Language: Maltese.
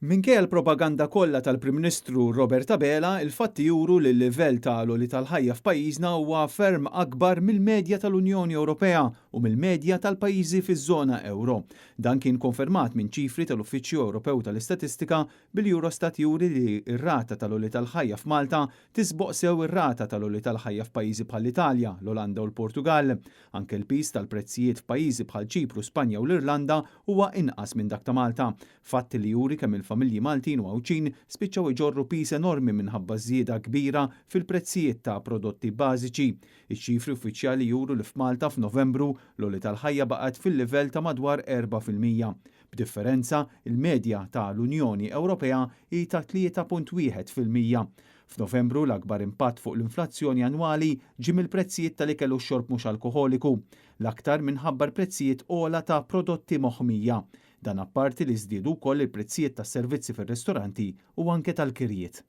Minkejja l-propaganda kollha tal-Prim Ministru Robert Abela, il-fatti juru li l-livell tal-għoli tal-ħajja f'pajjiżna huwa ferm akbar mill-medja tal-Unjoni Ewropea u mill-medja tal-pajjiżi fiż-żona Ewro. Dan kien konfermat minn ċifri tal-Uffiċċju Ewropew tal-Istatistika bil-Eurostat juri li r-rata tal-għoli tal-ħajja f'Malta tisboq sew ir-rata tal-għoli tal-ħajja f'pajjiżi bħall-Italja, l-Olanda u l-Portugal. Anke l-pis tal-prezzijiet f'pajjiżi bħal Ċipru, Spanja u l-Irlanda huwa inqas minn dak ta' Malta. Fatti li juri kemm il-familji Maltin u Għawċin spiċċaw iġorru pis enormi minħabba żieda kbira fil-prezzijiet ta' prodotti bażiċi. Iċ-ċifri uffiċjali juru li f'Malta f'Novembru l-għoli tal-ħajja baqgħet fil-livell ta' madwar 4%. B'differenza, il-medja tal-Unjoni Ewropea hi ta' 3.1%. F'Novembru l-akbar impatt fuq l-inflazzjoni annwali ġie mill-prezzijiet tal-ikel u x-xorb mhux alkoħoliku, l-aktar minħabba prezzijiet ogħla ta' prodotti moħħmija. Dan apparti li żdiedu wkoll il-prezzijiet tas-servizzi fir-ristoranti u anke tal-kirjiet.